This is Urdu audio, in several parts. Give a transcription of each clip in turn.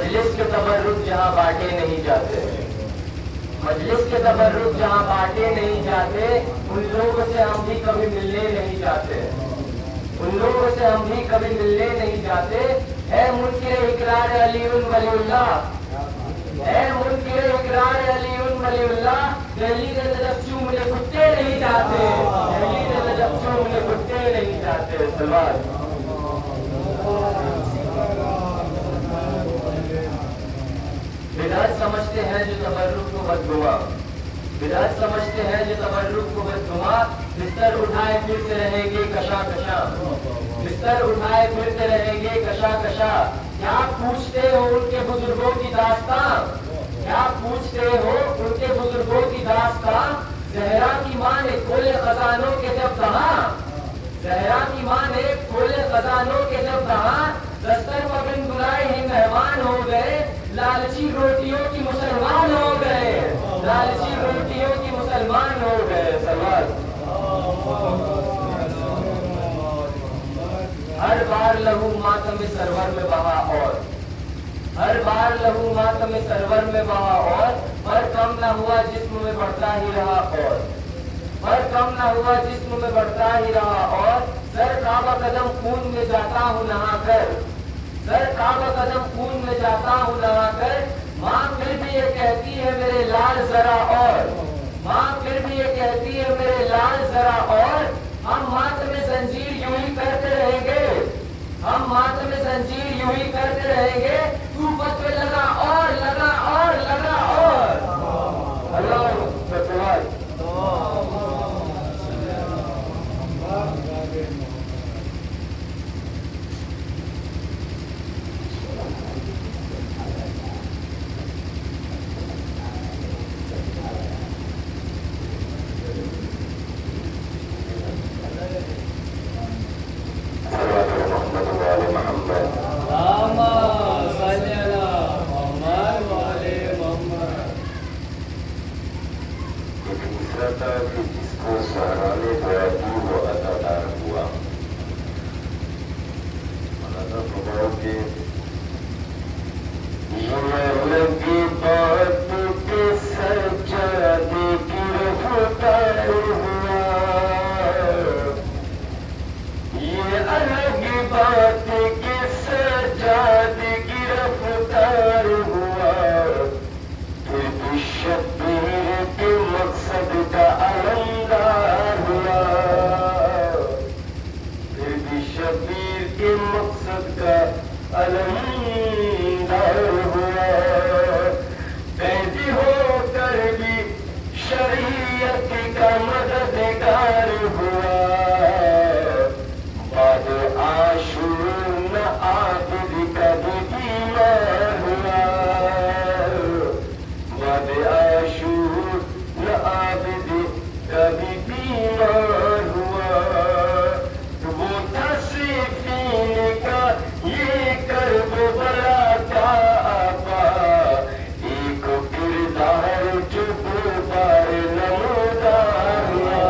مجلس کے تبرک جہاں بانٹے نہیں جاتے، مجلس کے تبرک جہاں بانٹے نہیں جاتے، ان لوگوں سے ہم بھی کبھی ملنے نہیں جاتے، ان لوگوں سے ہم بھی کبھی ملنے نہیں جاتے۔ اے منکر اقرار علی ولی اللہ، اے منکر اقرار علی ولی اللہ، دہلی سے نجف چومنے کتے نہیں جاتے، دہلی سے نجف چومنے کتے نہیں جاتے۔ سلمان بدعت سمجھتے ہیں جو تبرک کو بدگما، بدعت سمجھتے ہیں جو تبرک کو بدگما، بستر اٹھائے پھرتے رہیں گے کشا کشا، بستر اٹھائے پھرتے رہیں گے کشا کشا۔ کیا پوچھتے ہو ان کے بزرگوں کی داستان، کیا پوچھتے ہو ان کے بزرگوں کی داستان؟ زہرا کی ماں نے کھولے خزانوں کے جب کہا، زہرا کی ماں نے کھولے خزانوں کے جب کہا، دستر پر بن بلائے ہی مہمان ہو گئے، لالچی روٹیوں کی مسلمان ہو گئے، لالچی روٹیوں کی مسلمان ہو گئے۔ سوال ہر بار لہو ماتم سرور میں بہا اور، ہر بار لہو ماتم سرور میں بہا اور، پر کم نہ ہوا جسم میں بڑھتا ہی رہا اور، پر کم نہ ہوا جسم میں بڑھتا ہی رہا اور، سر کعبہ قدم خون میں جاتا ہوں نہا کر، سر کعبہ قدم خون میں جاتا ہوں نہا کر، ماں پھر بھی یہ کہتی ہے میرے لال ذرا اور، ماں پھر بھی یہ کہتی ہے میرے لال ذرا اور، ہم ماتم زنجیر یوں ہی کرتے رہیں گے، ہم ماتم زنجیر یوں ہی کرتے رہیں گے، تو فتوے لگا اور لگا اور لگا اور۔ اللہ فتوائے جس کو زہرا نے دعا کی وہ عطادار ہوا۔ مولانا فرماؤ کہ یہ لگی بات کے سجادے کی رفتار ہوا، یہ الگ بات کے سجادے کی رفتار ہوا، پھر بھی شبیر کے مقصد کا علمدار ہوا، پھر بھی شبیر کے مقصد کا علمدار ہوا، قیدی ہو کر بھی شریعت کا مددگار ہوا، بعد عاشور نہ عابد کا بھی بیمار ہوا، بعد عاشور نہ عابد کا بھی بیمار ہوا، وہ تھا صفین کا یہ کرب بلا کا آبا، ایک کردار جو دو بار نمودار ہوا،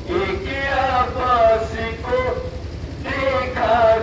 ایک عباس کو دیکھا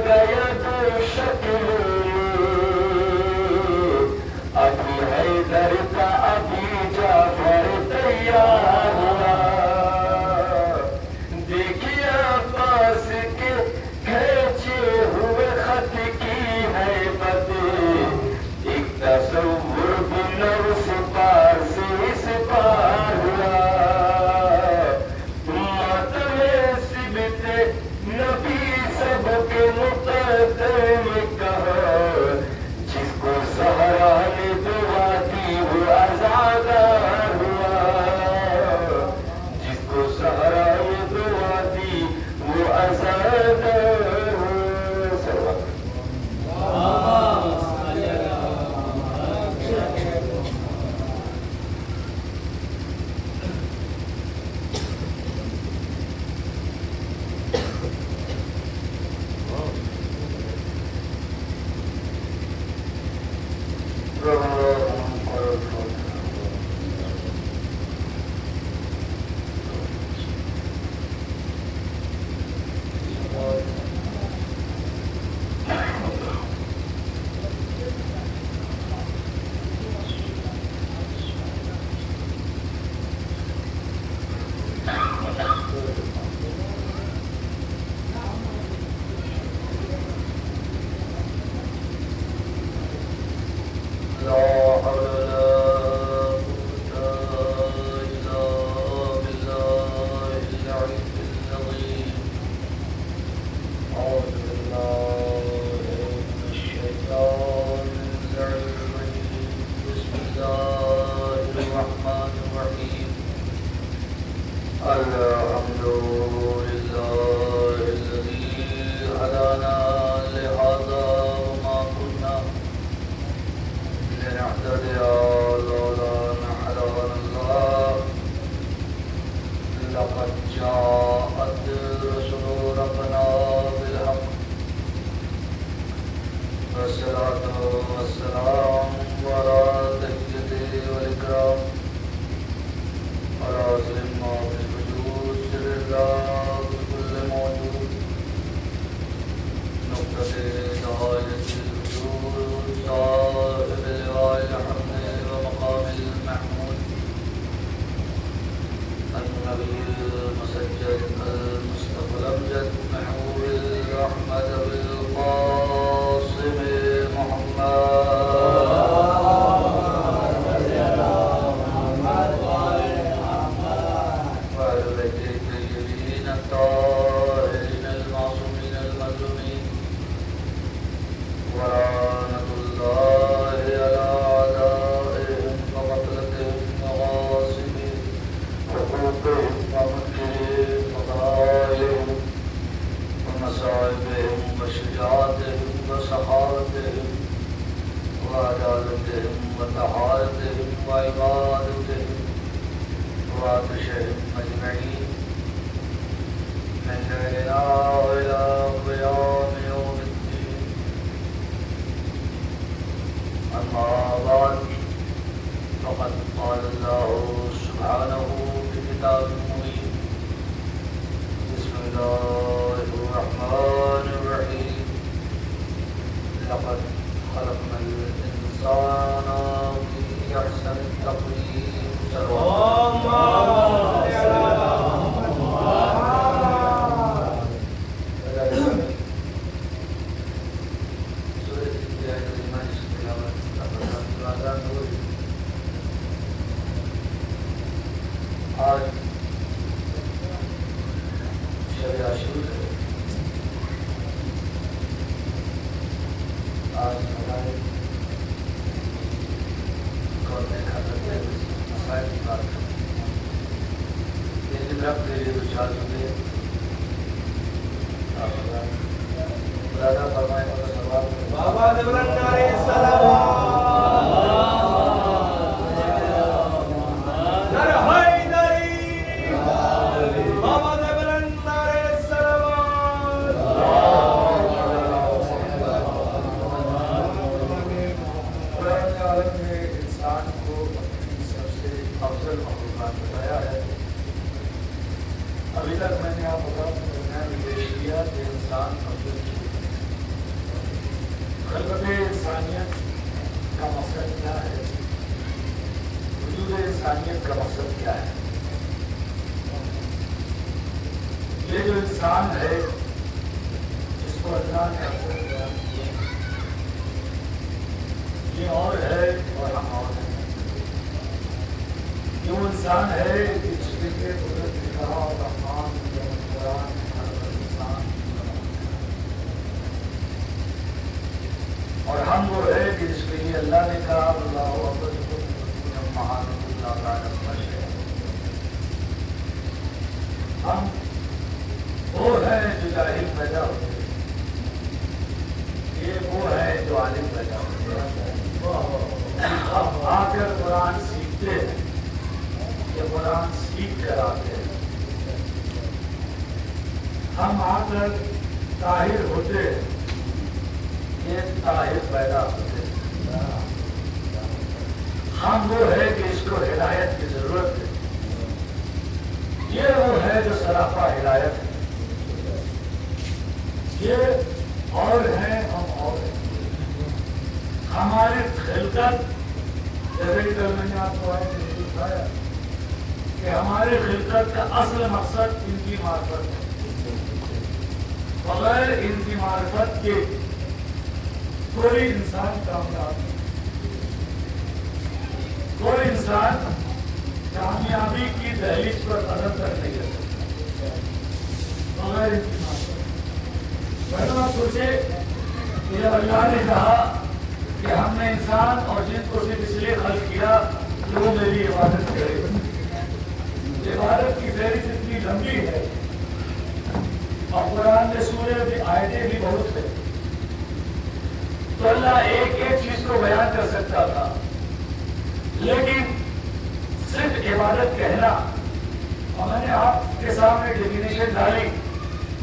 والسلام وعلى تحيته والإكرام على سلم ما في الوجود سر الله بكل موجود نقطة نهاية الوجود صاحب لواء الحمد ومقام المحمود النبي المسجد المصطفى الأمجد محبوب الرحمة بالقاسم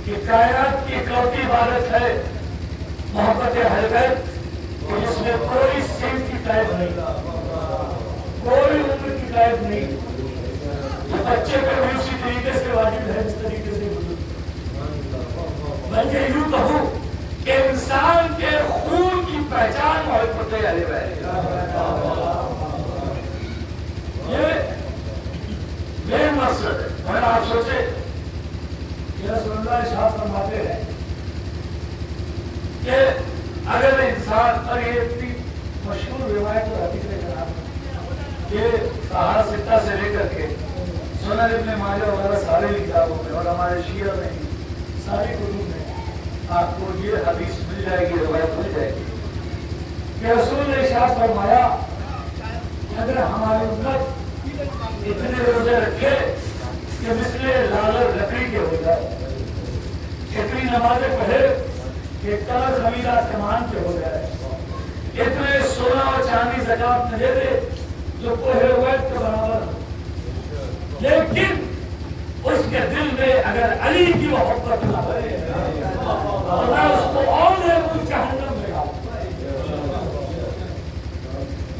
کہ کائنات کی اکلوتی عبادت ہے محبت حلقت کہ جس میں کوئی سن کی قید نہیں، کوئی عمر کی قید نہیں. یہ بچے پہ بھی اسی طریقے سے واجب ہے جس طریقے سے بلکہ یوں کہوں کہ انسان کے خون کی پہچان محبت علی بیت. یہ مقصد ہے. اور آپ سوچے کہ رسول اللہ ارشاد فرماتے ہیں کہ اگر انسان، اور یہ اتنی مشہور روایت اور حدیث ہے جناب، یہ صحاح ستہ سے لے کر کے سنن ابن ماجہ وغیرہ سارے کتابوں میں اور ہمارے شیعہ میں ساری کتب میں آپ کو یہ حدیث مل جائے گی، روایت مل جائے گی کہ رسول نے ارشاد فرمایا اگر ہماری امت اتنے روزے رکھے کہ مثل لالر لکڑی کے ہو جائے، اتنی نمازیں پڑھے کہ قرض حمیدہ کمان کے ہو جائے، اتنے سونا اور چاندی زکات نہ دے دے جو کوہ وید کے برابر ہو، لیکن اس کے دل میں اگر علی کی محبت نہ ہو تو میں اس کو اور جہنم میں ڈالوں.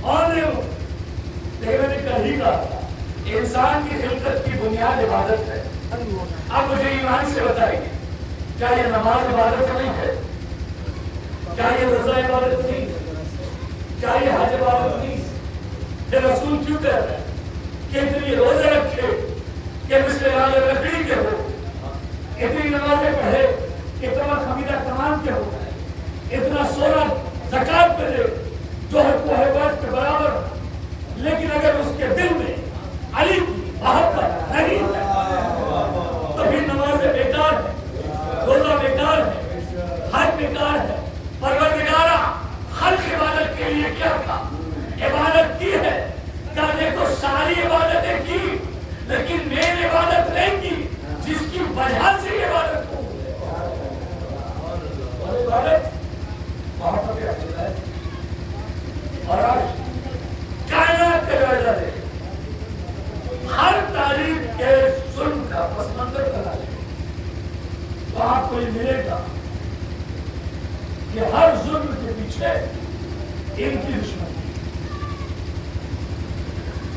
اور لیکن میں نے کل ہی کہا انسان کی خلقت کی بنیاد عبادت ہے. اب مجھے ایمان سے بتائیے کیا یہ نماز عبادت نہیں ہے؟ کیا یہ روزہ عبادت نہیں ہے؟ کیا یہ حج عبادت نہیں ہے؟ یہ رسول کیوں کہہ رہے ہیں کہ اتنی روزے رکھے کہ مثل لالر لکڑی کے ہو، اتنی نمازیں پڑھے اتنا حمیدہ کمان کے ہو، اتنا سونا زکات پہ دے جو ہے کوہ وید کے برابر، لیکن اگر اس کے دل میں علی کی محبت نہیں ہے تو پھر نمازیں بیکار ہے، روزہ بیکار ہے، حج بیکار ہے. پروردگارہ خلق عبادت کے لیے کیا تھا؟ عبادت کی ہے. کیا دیکھو ساری عبادتیں کی لیکن مین عبادت نہیں کی جس کی وجہ سے عبادت ہو. اور عبادت محبت ہے. اور آج کائنات کے جائزہ دے ہر تاریخ کے ظلم کا پس منظر بنا لے تو آپ کو یہ ملے گا کہ ہر ظلم کے پیچھے ان کی دشمنی،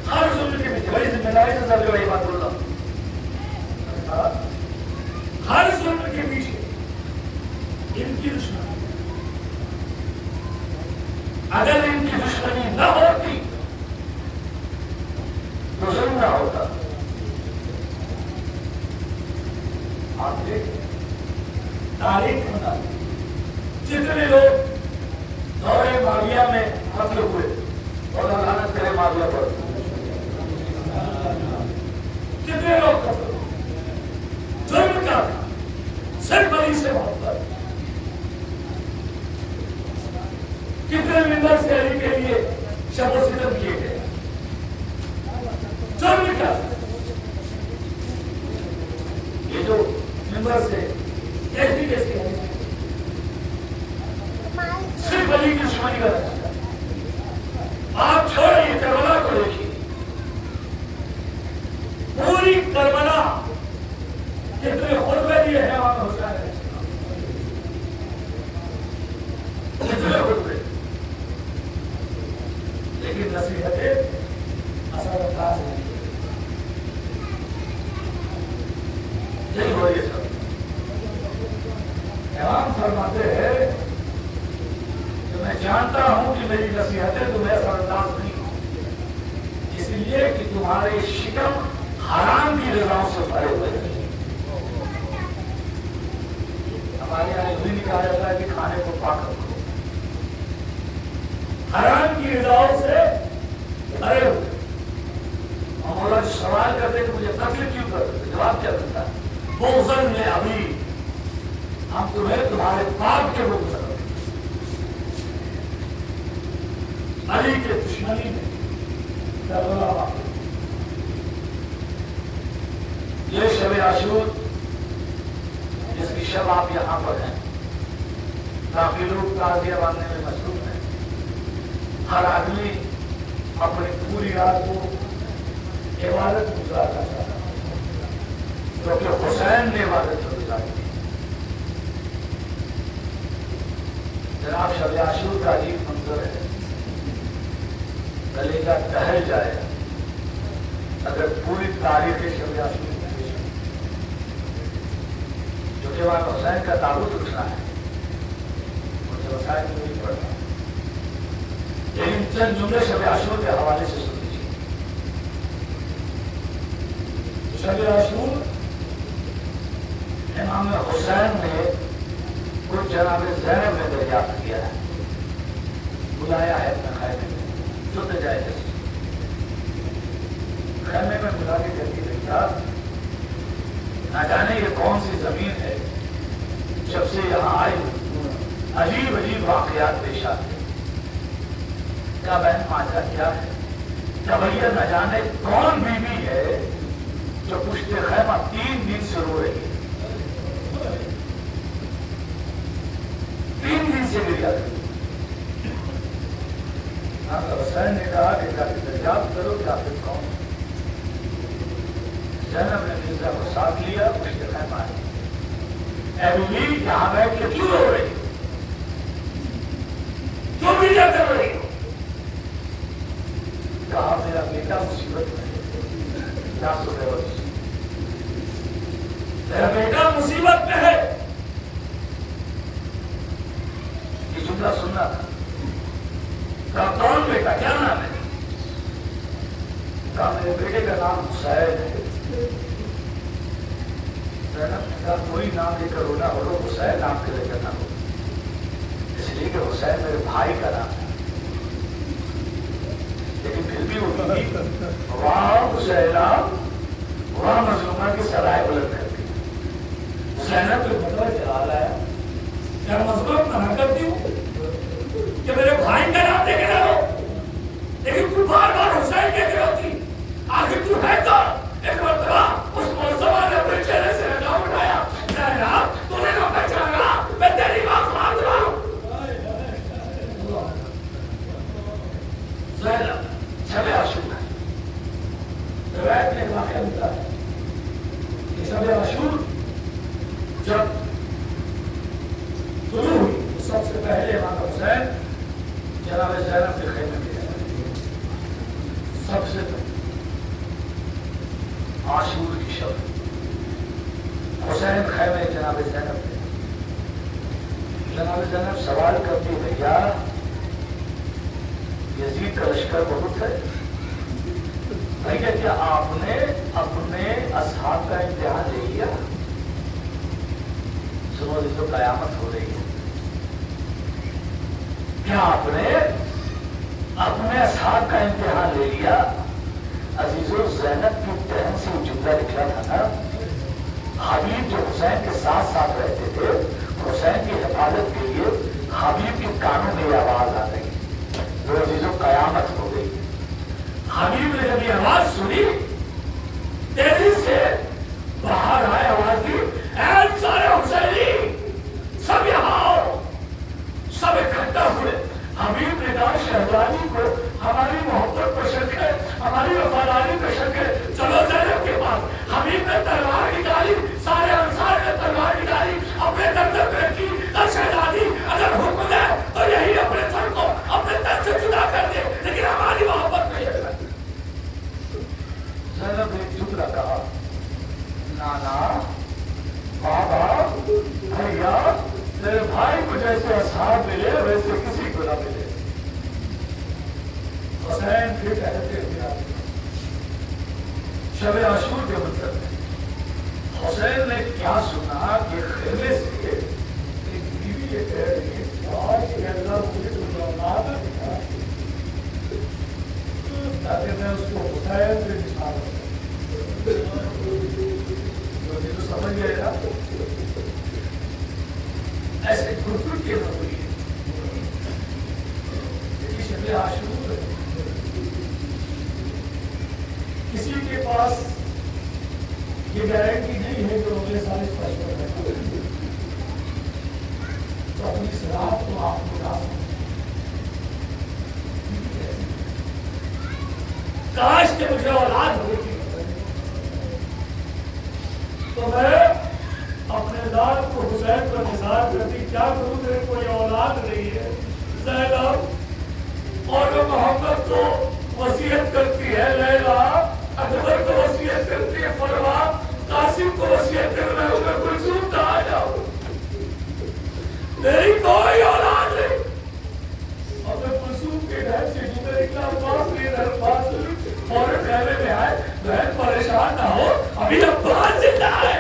ہر ظلم کے پیچھے بڑی ذمہ داری سے سب بڑی بات بول رہا ہوں، ہر ظلم کے پیچھے ان کی دشمنی. اگر ان کی دشمنی نہ ہوتی تو ظلم نہ ہوتا. آپ دیکھیں تاریخ بتا جتنے لوگ دور معاویہ میں قتل ہوئے اور لعنت کرے معاویہ پر، کتنے لوگ قتل ہوئے، ظلم کا تھا صرف علی سے محبت. کتنے ممبر سے علی کے لیے شب و ستم کیے گئے، ظلم کا. یہ جو ممبر سے کیسی کیسی صرف علی کی دشمنی کا رہا. آپ چھوڑیے کربلا کو دیکھیے، پوری کربلا کتنے خطبے دیے ہیں امام حسین، کتنے خطبے، لیکن نصیحتیں اثر انداز نہیں. یہی ہو یہ سب. امام فرماتے ہیں کہ میں جانتا ہوں کہ میری نصیحتیں تمہیں اثر انداز نہیں ہوں، اس لیے کہ تمہارے شکم حرام کی رضاؤں سے بھرے ہوئے ہیں. ہمارے یہاں یہ بھی کہا جاتا ہے کہ کھانے کو پاک رکھو، حرام کی رضاؤں سے بھرے ہوئے. ہم مولا سوال کرتے کہ مجھے قتل کیوں کرتے، جواب کیا دیتا ہے؟ بغضاً میں ابھی ہم تمہیں تمہارے باپ کے بغض کرتے، علی کے دشمنی میں کربلا واقع. یہ شب عاشور جس کی شب آپ یہاں پر ہیں، کافی لوگ تعزیہ باندھنے میں مصروف ہیں. ہر آدمی اپنی پوری رات کو عبادت گزارنا چاہتا ہے کیونکہ حسین نے عبادت گزاری. جناب شب عاشور کا عجیب منظر ہے، کلیجہ ٹہل جائے اگر پوری تاریخ شب عاشور جو جوان حسین کا تابوت اٹھنا ہے مجھے وسائل میں نہیں پڑھنا، لیکن چند جملے شب عاشور کے حوالے سے سن لیجیے۔ شب عاشور امام حسین نے کچھ جناب زینب میں دریافت کیا ہے، بلایا ہے اپنے خیمے میں، جو جائے خیمے میں بلا کے کہتی بھیا نہ جانے یہ کون سی زمین ہے جب سے یہاں آئی عجیب عجیب واقعات پیش آتے، کیا بہن ماجرا کیا ہے، کیا بھیا نہ جانے کون بیوی ہے جو پشت خیمہ 3 دن سے رو رہی ہے، 3 دن سے گریا کرتی۔ حسین نے کہا کہ جا کے دریافت کرو کہ آخر کون۔ زینب نے مرزا کو ساتھ لیا، پشت خیمہ آئی، اے بیوی یہاں بیٹھ کے کیوں رو رہی ہو، کیوں بیجا کر رہی ہو؟ کہا میرا بیٹا مصیبت میں ہے، کیا سن رہے ہو؟ میرا بیٹا مصیبت میں ہے، یہ جملہ سننا تھا۔ کہا کون بیٹا، کیا نام ہے؟ کہا میرے بیٹے کا نام حسین ہے۔ زینب نے کہا کوئی نام لے کر رونا ہو لو، حسین نام کے لے کر نہ ہو، اس لیے کہ حسین میرے بھائی کا نام ہے، لیکن پھر بھی وہ واہ حسینہ، واہ مظلومہ کی سرائے بلند کر دی۔ زینب کو مطلب جلال آیا، کیا مظلوم منع کرتی ہوں کہ میرے بھائی کا نام لے کے نہ ہو، لیکن تو بار بار حسین کہتے ہوتی، آخر تو ہے کون؟ ایک مرتبہ اس موضوع نے اپنے چہرے سے لگا اٹھایا، زینب تو نے نہ پہچانا، میں تیری بات مان رہا ہوں۔ زینب شب عاشور ہے، روایت میں واقعہ ہوتا ہے کہ شب عاشور جب شروع ہوئی سب سے پہلے امام حسین جناب زینب کے خیمے میں گئے، سب سے پہلے عاشور کی شب حسین خیمے جناب زینب پہ، جناب زینب سوال کرتی بھیا یزید کا لشکر بہت ہے، بھیا کیا آپ نے اپنے اصحاب کا امتحان لے لیا؟ سنو جس کو قیامت ہو رہی ہے، کیا آپ نے اپنے اصحاب کا امتحان لے لیا؟ عزیزو زینب کی بہن سے وہ جملہ نکلا تھا نا، حبیب جو حسین کے ساتھ ساتھ رہتے تھے، حسین کی حفاظت کے لیے حبیب کے کانوں میں یہ آواز آ گئی، وہ عزیزو قیامت ہو گئی۔ حبیب نے جب یہ آواز سنی تیزی سے باہر آئے، آواز دی اے سارے حسینی سب یہاں آؤ، سب اکٹھا ہوئے۔ حبیب نے کہا شہزادی کو ہماری محبت پر شک ہے، ہماری وفاداری پر شک ہے، چلو زینب کے پاس۔ حبیب نے تلوار نکالی، سارے انصار نے تلوار نکالی، اپنے دفتر پہ رکھی، شہزادی اگر حکم ہے تو یہی اپنے سر کو اپنے تن سے جدا کر دے، لیکن ہماری محبت میں شک ہے۔ زینب نے جملہ کہا، نانا بابا بھیا تیرے بھائی کو جیسے اصحاب ملے ویسے کسی کو نہ ملے۔ حسین پھر کہتے ہوئے شب عاشور کے مطلب ہے، حسین نے کیا سنا کہ خیمے سے ایک بیوی یہ کہہ رہی ہے کہ اللہ مجھے تو اولاد دیا تاکہ میں اس کو حسین سے نشان تو سمجھ گئے نا، ایسے گھر کے نہ ہوئی ہے شب عاشور ہے۔ کسی کے پاس یہ گارنٹی نہیں ہے کہ اگلے سال اس پر تو اپنی صلاح کو آپ کو لا سکتے، کاش کہ مجھے اولاد ہوتی تو میں اپنے ذات کو حسین پر نثار کرتی، کیا کروں میرے کوئی اولاد نہیں ہے، اور وہ محمد کو وصیت کرتی ہے لیلا، اکبر کو وصیت کرتی ہے فروا، قاسم کو وصیت کرنا ہے ام کلثوم کا آ جاؤ، میری کوئی اولاد نہیں۔ ام کلثوم کے گھر سے جملہ نکلا، عباس کے دربار سے فوراً خیمے میں آئے، بہن پریشان نہ ہو، ابھی عباس زندہ ہے،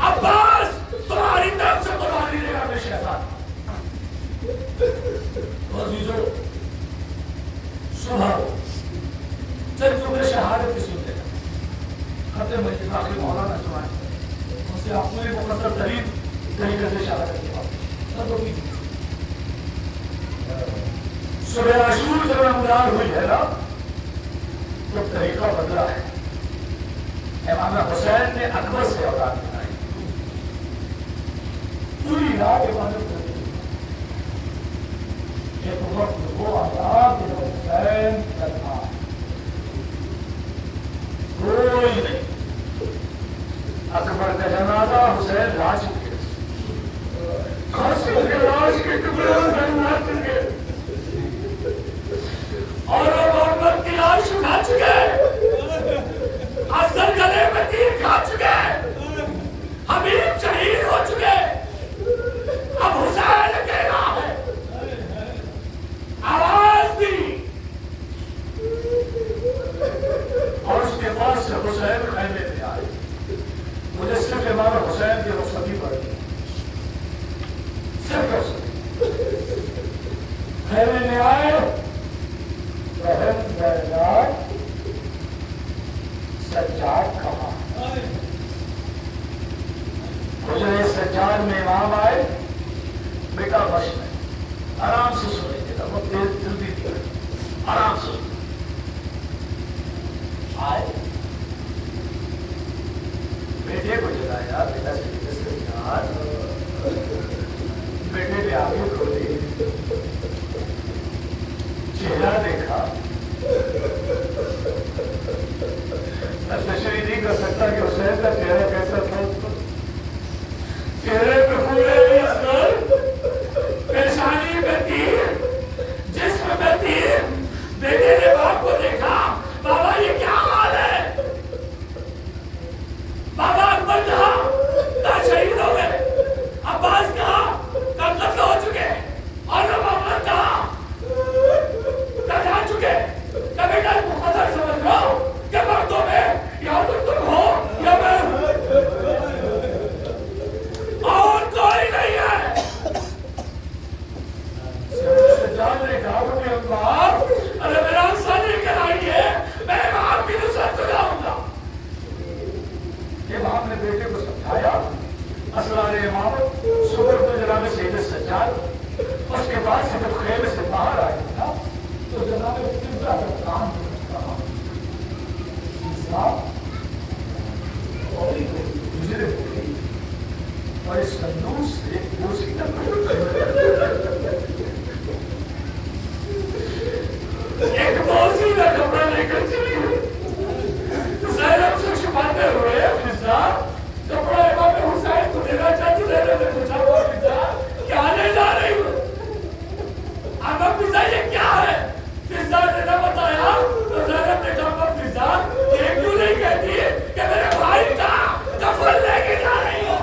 عباس تمہاری طرف سے قربانی دے گا میرے شہزاد۔ عزیزو صبح چند جملے شہادت کی سنتے ہیں، خط مجید آخری مولانا سنائیں، ان سے آپ نے مختصر ترین طریقے سے شہادت کی بات صبح عاشور جب رمضان ہوئی ہے نا تو طریقہ بدلا ہے۔ امام حسین نے اکبر سے اولاد بنائی، پوری رات عبادت کرتی ایک وقت وہ آزاد حسین کرنا کوئی نہیں، اکبر کا جنازہ حسین لا چکے، لاش کے ٹکڑے حسین لا چکے، اور محمد کی لاش اٹھا چکے، افضل گلے میں تیر کھا چکے، حبیب شہید ہو چکے، اب حسین اکیلا ہے۔ آواز دی اور اس کے بعد سے حسین خیمے میں آئے، مجھے صرف امام حسین کی رخصتی پڑ گئی، صرف خیمے میں آئے، بہن زینب سجاد کہا، مجھے سجاد میں امام آئے، بیٹا بش میں آرام سے سنے گا، وہ تیز جلدی دیا، آرام سے آئے، بیٹے کو جلایا، بیٹا سے سجاد، بیٹے نے آگے کھولی، چہرہ دیکھا، میں تشریح نہیں کر سکتا کہ حسین کا چہرہ کیسا تھا، چہرے پہ پورے اثر، پیشانی میں تیر، جسم میں تیر، بیٹے نے باپ کو دیکھا، بابا یہ کیا حال ہے؟ بابا اکبر کہا تا شہید ہو گئے، عباس کہا کب قتل ہو چکے، اور محمد کہا جا چکے، کبھی تک مختصر سمجھ رہا ہوں کہ مردوں میں یا تو تم ہو یا میں ہوں، اور کوئی نہیں ہے۔ سجاد نے کہا کہ اکبر ارے میرا حصہ لے کر آئیے، میں امام کی نصرت کو جاؤں گا۔ امام نے بیٹے کو سمجھایا، اسرار امامت صبح کو جناب سید سجاد، اس کے بعد سے جب خیمے سے باہر آئے تھا تو جناب قبلہ کا کام کہا، اسلام اور گزرے ہوئے اور اس صندوق سے دوسری ایک موسی کا کپڑا لے کر چلی گئی، زینب سے چھپاتے ہوئے فضا کپڑا امام حسین کو دینا چاہتی، زینب نے پوچھا وہ فضا کیا لے جا رہی ہو؟ امام فضا یہ کیا ہے؟ فضا نے نہ بتایا تو زینب نے کہا فضا یہ کیوں نہیں کہتی کہ میرے بھائی کا کفن لے کے جا رہی ہو؟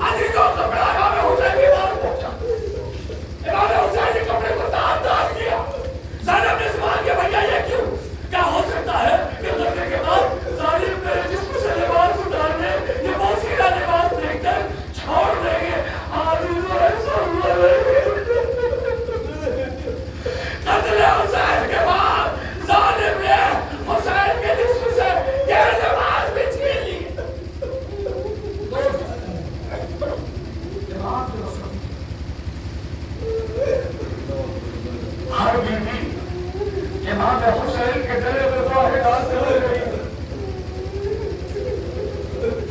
عزیزوں کپڑا امام حسین کے پاس پہنچا، امام حسین نے کپڑے کو دار کیا، زینب نے سوال کیا بھیا یہ کیوں؟ کیا ہو سکتا ہے کہ لڑکے کے بعد ظالم میرے جسم سے لباس اتارنے، یہ موسیقی لباس دیکھ کر چھوڑ دیں گے؟ عزیزوں ایسا ہوا نہیں، قتل حسین کے بعد ظالم نے حسین کے جسم سے یہ لباس بھی چھین لی۔ ہر بیوی امام حسین کے گلے میں باہر ڈالتے ہوئے گئی،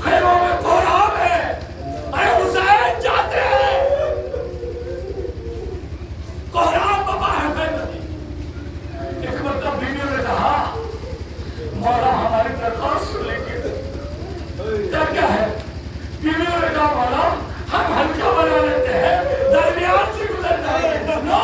خیموں میں کوہرام ہے، اے حسین جاتے ہیں، کوہرام بابا ہے خیمہ۔ ایک مرتبہ بیویوں نے کہا مولا ہماری درخواست سن لیجیے، کیا ہے؟ بیویوں نے کہا مولا ہم ہلکا بنا لیتے ہیں، درمیان سے گزر جائیں گے، نو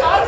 4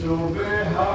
صبح